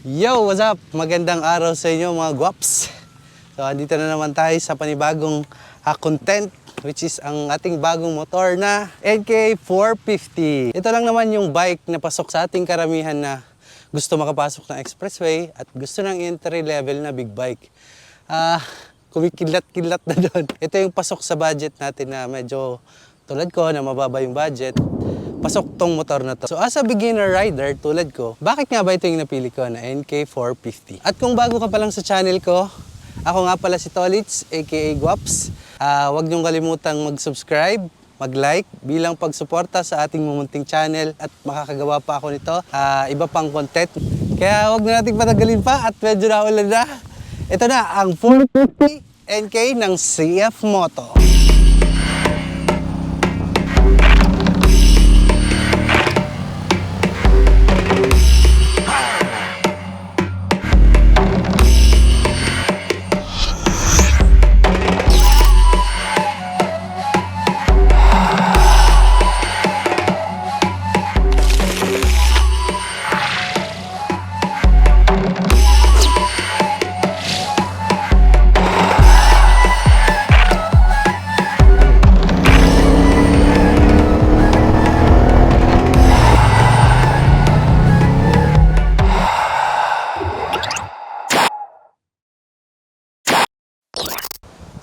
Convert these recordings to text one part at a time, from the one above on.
Yo, what's up? Magandang araw sa inyo mga guwaps. So, andito na naman tayo sa panibagong content, which is ang ating bagong motor na NK450. Ito lang naman yung bike na pasok sa ating karamihan na gusto makapasok ng expressway at gusto ng entry level na big bike. Kumikilat-kilat na doon. Ito yung pasok sa budget natin na medyo tulad ko na mababa yung budget. Pasok tong motor na to. So as a beginner rider tulad ko, bakit nga ba ito yung napili ko na NK450? At kung bago ka pa lang sa channel ko, ako nga pala si Tolits, aka Guaps. Huwag niyong kalimutang mag-subscribe, mag-like bilang pagsuporta sa ating mumunting channel at makakagawa pa ako nito. Iba pang content. Kaya huwag na nating patagalin pa at medyo naulan na. Ito na ang 450 NK ng CF Moto.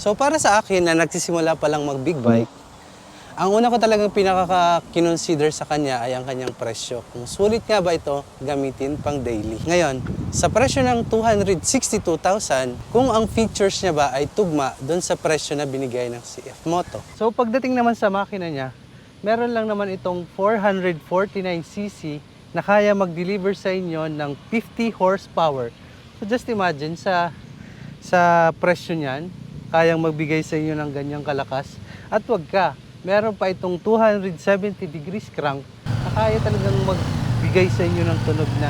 So para sa akin na nagsisimula pa lang mag big bike, ang una ko talagang pinaka-kinonsider sa kanya ay ang kanyang presyo. Kung sulit nga ba ito gamitin pang daily. Ngayon, sa presyo ng 262,000, kung ang features niya ba ay tugma doon sa presyo na binigay ng CF Moto. So pagdating naman sa makina niya, meron lang naman itong 449cc na kaya mag-deliver sa inyo ng 50 horsepower. So just imagine sa presyo niyan, kayang magbigay sa inyo ng ganyang kalakas. At wag ka, meron pa itong 270 degrees crank na kaya talagang magbigay sa inyo ng tunog na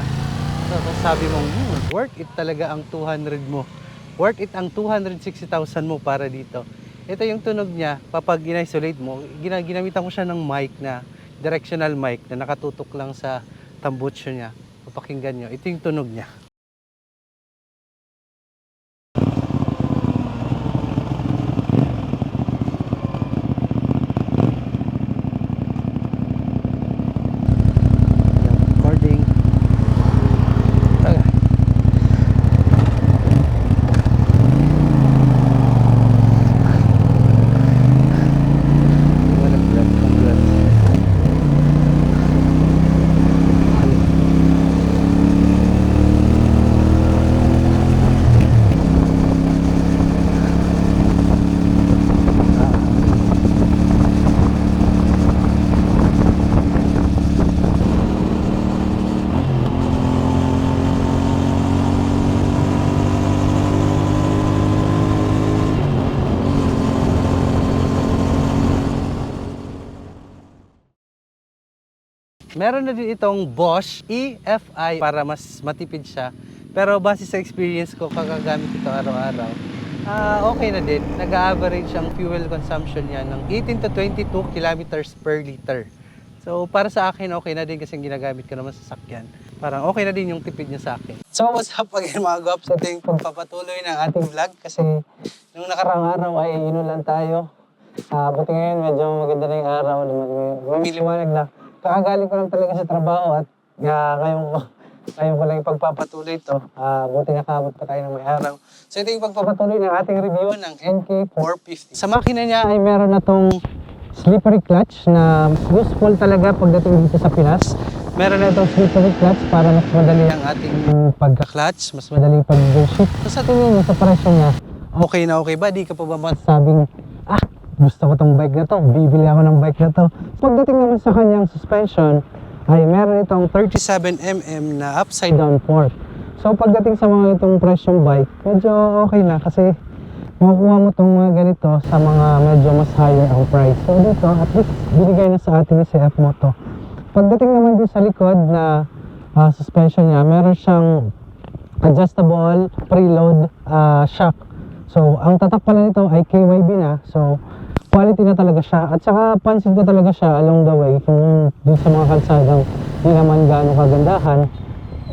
sabi mong, worth it talaga ang 200 mo. Worth it ang 260,000 mo para dito. Ito yung tunog niya, kapag in-isolate mo, ginamitan ko siya ng mic na, directional mic na nakatutok lang sa tambucho niya. Papakinggan nyo, ito yung tunog niya. Meron na din itong Bosch EFI para mas matipid siya. Pero base sa experience ko, kagagamit ito araw-araw, okay na din. Nag-average ang fuel consumption niya ng 18 to 22 kilometers per liter. So para sa akin, okay na din kasi ginagamit ko naman sa sakyan. Parang okay na din yung tipid niya sa akin. So what's up again mga guwaps? Ito yung pagpapatuloy ng ating vlog kasi nung nakarang araw ay inulan tayo. Buti ngayon medyo maganda na yung araw. Lumiliwanag na. Kakagaling ko lang talaga sa trabaho at ngayon ko lang ipagpapatuloy ito. Buti nakabot pa tayo ng may araw. So ito yung pagpapatuloy ng ating review ng NK450. Sa makina niya ay meron na tong slippery clutch na useful talaga pagdating dito sa Pinas. Meron na itong slippery clutch para mas madali ang ating pagka-clutch, mas madali pag-shift. So sa tingin mo, sa presyo niya, okay na okay ba? Di ka pa ba masasabing, gusto ko tong bike na to, bibili ako ng bike na to. Pagdating naman sa kanyang suspension, ay meron itong 37mm na upside down fork. So pagdating sa mga itong presyong bike, medyo okay na kasi makukuha mo itong mga ganito sa mga medyo mas higher ang price. So dito, at least binigay na sa atin ni CF Moto. Pagdating naman din sa likod na suspension niya, meron siyang adjustable preload shock. So ang tatak pala nito ay KYB na. So quality na talaga siya. At saka pansin ko talaga siya along the way kung dun sa mga kalsadang hindi naman gaano kagandahan.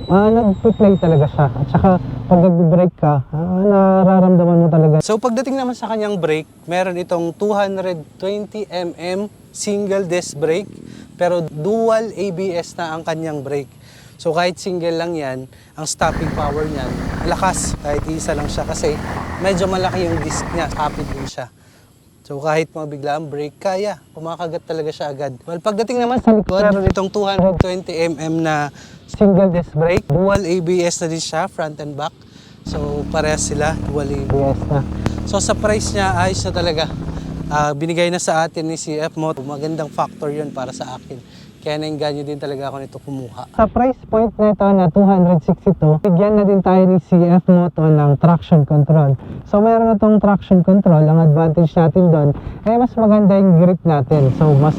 nag-play talaga siya. At saka pag nag-brake ka, nararamdaman mo talaga. So pagdating naman sa kanyang brake, meron itong 220mm single disc brake, pero dual ABS na ang kanyang brake. So kahit single lang yan, ang stopping power niyan, lakas kahit isa lang siya kasi medyo malaki yung disc niya, kapit din siya. So kahit mabigla ang brake, kaya, kumakagat talaga siya agad. Well, pagdating naman sa likod, meron itong 220mm na single disc brake, dual ABS na din siya, front and back. So parehas sila, dual ABS na. So sa price niya, ayos na talaga. Binigay na sa atin ni CF Moto, magandang factor yun para sa akin. Kaya nainganyo din talaga ako nito kumuha. Sa price point nito na 262, bigyan na din tayo ni CF Moto ng traction control. So meron na itong traction control, ang advantage natin doon, mas maganda yung grip natin. So mas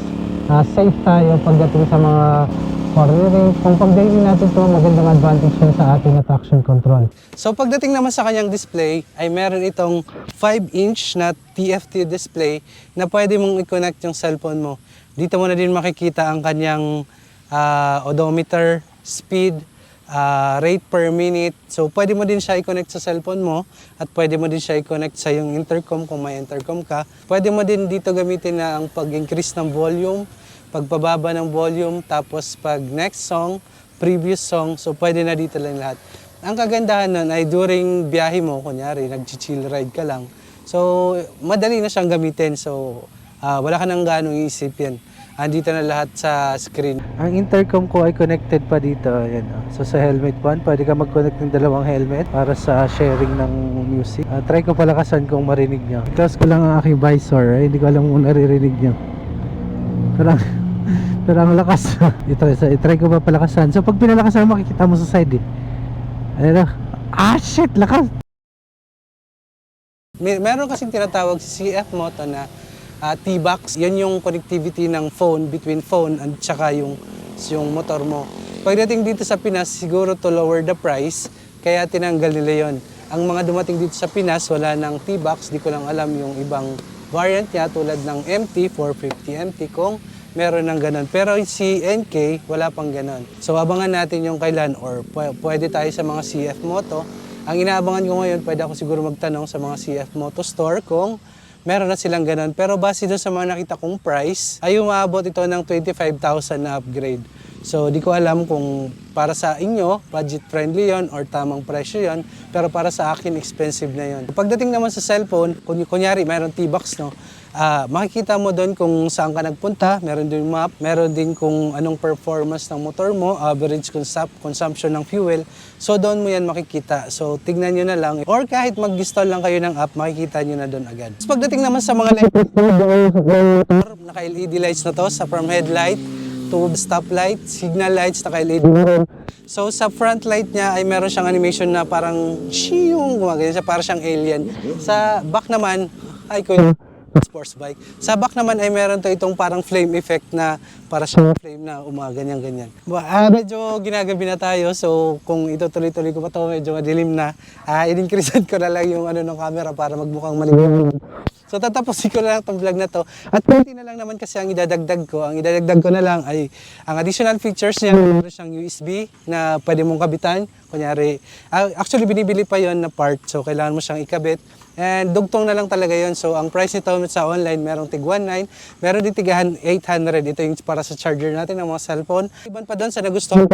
safe tayo pagdating sa mga cornering. Kung pag-daily natin ito, magandang advantage yun sa ating na traction control. So pagdating naman sa kanyang display, ay meron itong 5-inch na TFT display na pwede mong i-connect yung cellphone mo. Dito mo na din makikita ang kanyang odometer, speed, rate per minute. So pwede mo din siya i-connect sa cellphone mo at pwede mo din siya i-connect sa yung intercom kung may intercom ka. Pwede mo din dito gamitin na ang pag-increase ng volume, pagpababa ng volume, tapos pag next song, previous song, so pwede na dito lang lahat. Ang kagandahan nun ay during biyahe mo, kunyari, nag-chill ride ka lang, so madali na siyang gamitin, so wala ka nang ganong iisipin. Andito na lahat sa screen. Ang intercom ko ay connected pa dito. Ayan, so sa helmet 1, pwede ka mag-connect ng dalawang helmet para sa sharing ng music. Try ko palakasan kung marinig nyo. Close ko lang ang aking visor, hindi ko alam kung naririnig nyo. Pero ang lakas. I-try ko pa palakasan. So pag pinalakasan, makikita mo sa side Ayan na. Shit! Lakas! Meron kasing tinatawag si CF Moto na T-Box. Yan yung connectivity ng phone, between phone at saka yung motor mo. Pagdating dito sa Pinas, siguro to lower the price, kaya tinanggal nila yon. Ang mga dumating dito sa Pinas, wala ng T-Box. Di ko lang alam yung ibang variant niya tulad ng MT, 450 MT kung meron ng ganun. Pero si NK, wala pang ganun. So abangan natin yung kailan or pwede tayo sa mga CF Moto. Ang inaabangan ko ngayon, pwede ako siguro magtanong sa mga CF Moto store kung meron na silang ganun. Pero base doon sa mga nakita kong price, ay umabot ito ng 25,000 na upgrade. So di ko alam kung para sa inyo, budget friendly yon or tamang presyo yon, pero para sa akin, expensive na yon. Pagdating naman sa cellphone, kunyari mayroon T-Box, no? Makikita mo doon kung saan ka nagpunta, meron din map, meron din kung anong performance ng motor mo, average consumption ng fuel. So doon mo yan makikita. So tignan nyo na lang. Or kahit mag-install lang kayo ng app, makikita nyo na doon agad. So, pagdating naman sa mga lights, naka-LED lights na to, sa from headlight to stoplight, signal lights, naka-LED. So sa front light niya ay meron siyang animation na parang shiyong gumagana siya, parang siyang alien. Sa back naman, ay ko sports bike. Sa back naman ay meron to itong parang flame effect na para siyang flame na umaganyan-ganyan. Medyo ginagabi na tayo, so kung ito tuloy-tuloy ko pa to, medyo madilim na, in-increasean ko na lang yung ng camera para magmukhang maliwanag. So tatapusin ko na lang itong vlog na to. At konti na lang naman kasi ang idadagdag ko. Ang idadagdag ko na lang ay ang additional features niya. Meron siyang USB na pwede mong kabitan. Kunyari, actually binibili pa yon na part. So kailangan mo siyang ikabit. And dugtong na lang talaga yon. So ang price nito sa online, merong tig 1.9, meron din tigahan 800. Ito yung para sa charger natin ng mga cellphone. Iban pa doon sa nagustuhan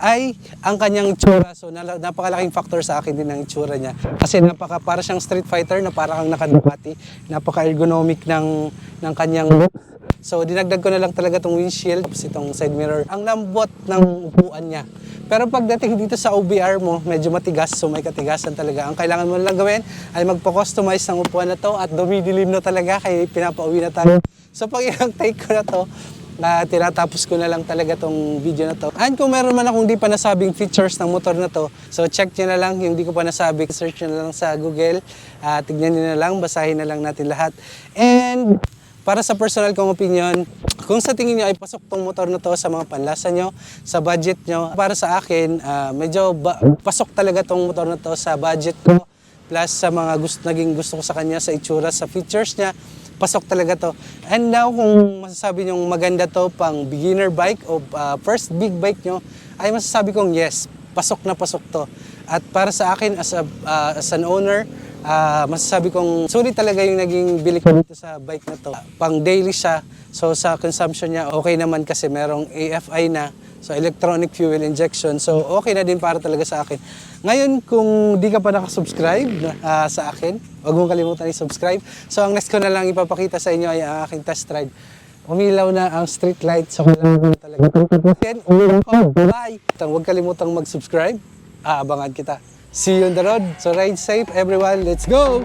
ay ang kanyang itsura. So napakalaking factor sa akin din ang itsura niya. Kasi para siyang Street Fighter na parang nakadukati. Napaka-ergonomic ng kanyang looks. So dinagdag ko na lang talaga itong windshield, itong side mirror. Ang lambot ng upuan niya. Pero pagdating dito sa OBR mo, medyo matigas, so may katigasan talaga. Ang kailangan mo lang gawin ay magpa-customize ng upuan na to at dumidilim na talaga kaya pinapauwi na tayo. So pag ilang take ko na to, tinatapos ko na lang talaga tong video na to. And kung meron man akong di pa nasabing features ng motor na to, so check nyo na lang yung di ko pa nasabi, search nyo na lang sa Google, tignan nyo na lang, basahin na lang natin lahat. And para sa personal kong opinion, kung sa tingin nyo ay pasok tong motor na to sa mga panlasa nyo, sa budget nyo, para sa akin, medyo pasok talaga tong motor na to sa budget ko, plus sa mga naging gusto ko sa kanya, sa itsura, sa features niya, pasok talaga to. And now, kung masasabi nyo maganda to pang beginner bike o first big bike nyo, ay masasabi kong yes. pasok na pasok to. At para sa akin as an owner, masasabi kong sulit talaga yung naging bili ko dito sa bike na to. Pang daily siya, so sa consumption niya okay naman kasi merong AFI na, so electronic fuel injection, so okay na din para talaga sa akin. Ngayon, kung di ka pa nakasubscribe sa akin, huwag mong kalimutan i-subscribe. So ang next ko na lang ipapakita sa inyo ay ang aking test ride. Umilaw na ang street light, so kailangan ko na talaga. Bye! Huwag kalimutang mag-subscribe. Aabangan kita. See you on the road. So ride safe everyone. Let's go!